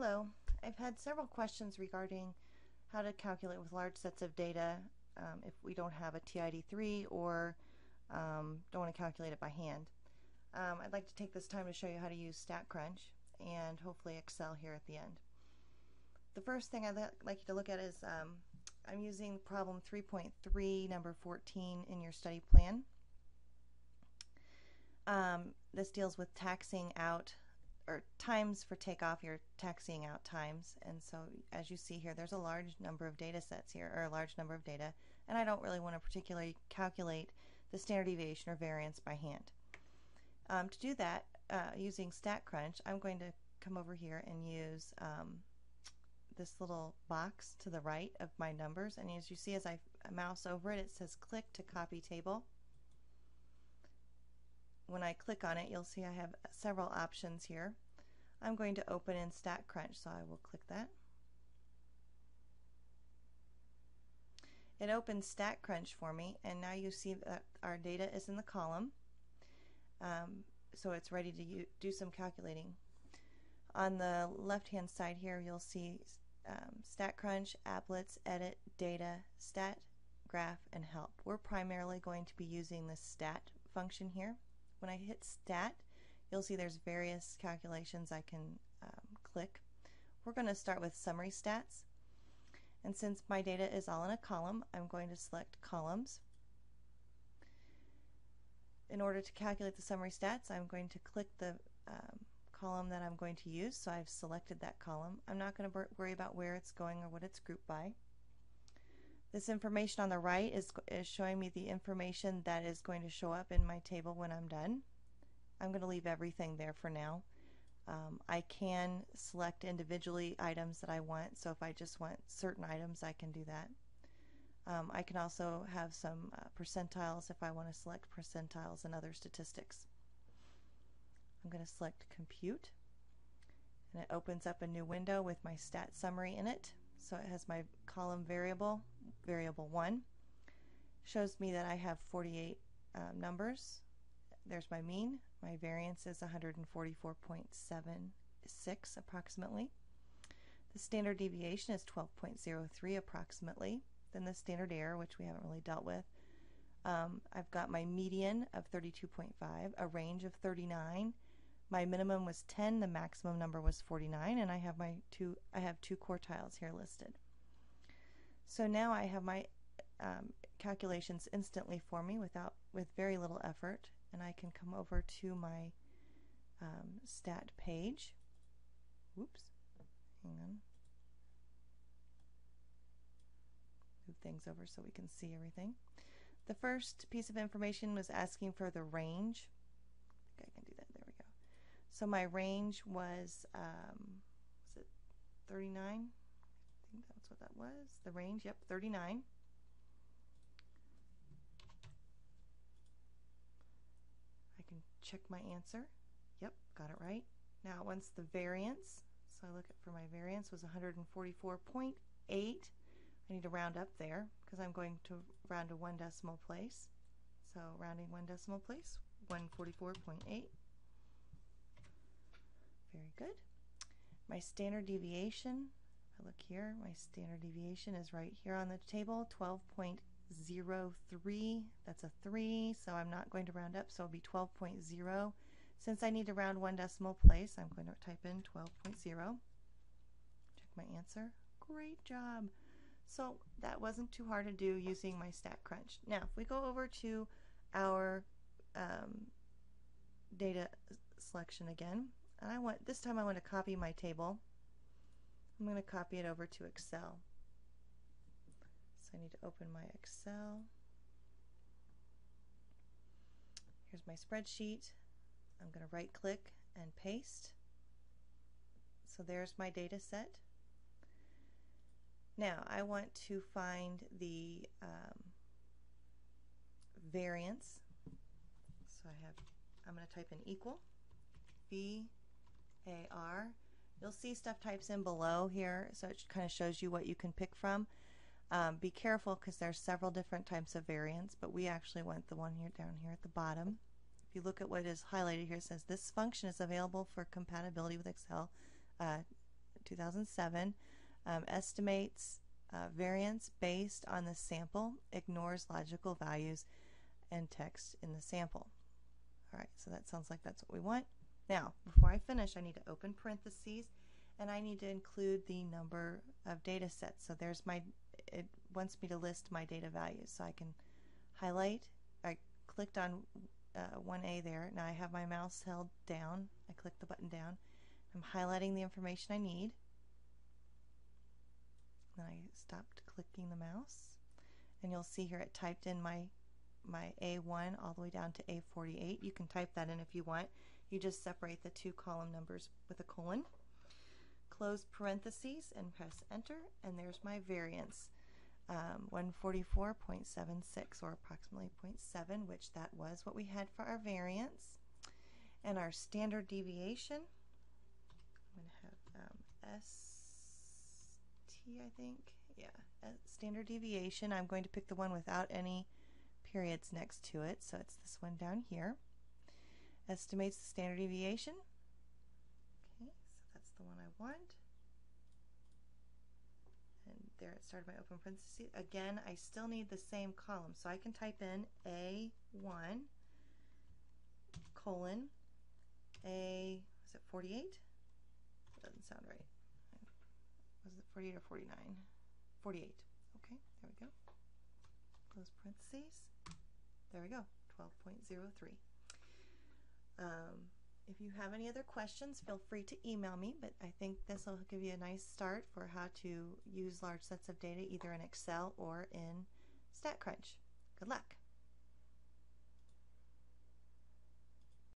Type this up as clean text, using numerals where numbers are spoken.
Hello. I've had several questions regarding how to calculate with large sets of data if we don't have a TID3 or don't want to calculate it by hand. I'd like to take this time to show you how to use StatCrunch and hopefully Excel here at the end. The first thing I'd like you to look at is I'm using problem 3.3, number 14 in your study plan. This deals with taxing out or times for takeoff. You're taxing out times, and so as you see here, there's a large number of data sets here, or a large number of data, and I don't really want to particularly calculate the standard deviation or variance by hand. To do that, using StatCrunch, I'm going to come over here and use this little box to the right of my numbers, and as you see, as I mouse over it, it says click to copy table. When I click on it, you'll see I have several options here. I'm going to open in StatCrunch, so I will click that. It opens StatCrunch for me, and now you see that our data is in the column, so it's ready to do some calculating. On the left-hand side here, you'll see StatCrunch, Applets, Edit, Data, Stat, Graph, and Help. We're primarily going to be using the Stat function here. When I hit Stat, you'll see there's various calculations I can click. We're going to start with Summary Stats, and since my data is all in a column, I'm going to select Columns. In order to calculate the summary stats, I'm going to click the column that I'm going to use, so I've selected that column. I'm not going to worry about where it's going or what it's grouped by. This information on the right is showing me the information that is going to show up in my table when I'm done. I'm going to leave everything there for now. I can select individually items that I want, so if I just want certain items, I can do that. I can also have some percentiles if I want to select percentiles and other statistics. I'm going to select Compute, and it opens up a new window with my stat summary in it. So it has my column variable, variable 1. Shows me that I have 48 numbers. There's my mean. My variance is 144.76 approximately. The standard deviation is 12.03 approximately. Then the standard error, which we haven't really dealt with. I've got my median of 32.5, a range of 39. My minimum was 10, the maximum number was 49, and I have two quartiles here listed. So now I have my calculations instantly for me with very little effort, and I can come over to my stat page. Oops, hang on. Move things over so we can see everything. The first piece of information was asking for the range. I think I can do that. There we go. So my range was it 39? I think that's what that was. The range, yep, 39. I can check my answer. Yep, got it right. Now once the variance, so I look at for my variance was 144.8. I need to round up there because I'm going to round to one decimal place. So rounding one decimal place, 144.8. Very good. My standard deviation, if I look here, my standard deviation is right here on the table, 12.03. That's a 3, so I'm not going to round up, so it'll be 12.0. Since I need to round one decimal place, I'm going to type in 12.0. Check my answer. Great job. So that wasn't too hard to do using my StatCrunch. Now, if we go over to our data selection again, and this time I want to copy my table. I'm going to copy it over to Excel. So I need to open my Excel. Here's my spreadsheet. I'm going to right click and paste. So there's my data set. Now I want to find the variance. So I'm going to type in equal VAR. You'll see stuff types in below here, so it kind of shows you what you can pick from. Be careful because there's several different types of variance, but we actually want the one here down here at the bottom. If you look at what is highlighted here, it says this function is available for compatibility with Excel 2007, estimates variance based on the sample, ignores logical values and text in the sample. All right, so that sounds like that's what we want. Now, before I finish, I need to open parentheses, and I need to include the number of data sets. So there's it wants me to list my data values. So I can highlight, I clicked on 1A there. Now I have my mouse held down. I click the button down. I'm highlighting the information I need. Then I stopped clicking the mouse. And you'll see here it typed in my A1 all the way down to A48. You can type that in if you want. You just separate the two column numbers with a colon. Close parentheses and press enter, and there's my variance. 144.76, or approximately 0.7, which that was what we had for our variance. And our standard deviation, I'm going to have ST, I think. Yeah, standard deviation. I'm going to pick the one without any periods next to it, so it's this one down here. Estimates the standard deviation. Okay, so that's the one I want. And there it started my open parentheses. Again, I still need the same column, so I can type in A1 colon A, was it 48? That doesn't sound right. Was it 48 or 49? 48. Okay, there we go. Close parentheses. There we go, 12.03. If you have any other questions, feel free to email me, but I think this will give you a nice start for how to use large sets of data either in Excel or in StatCrunch. Good luck.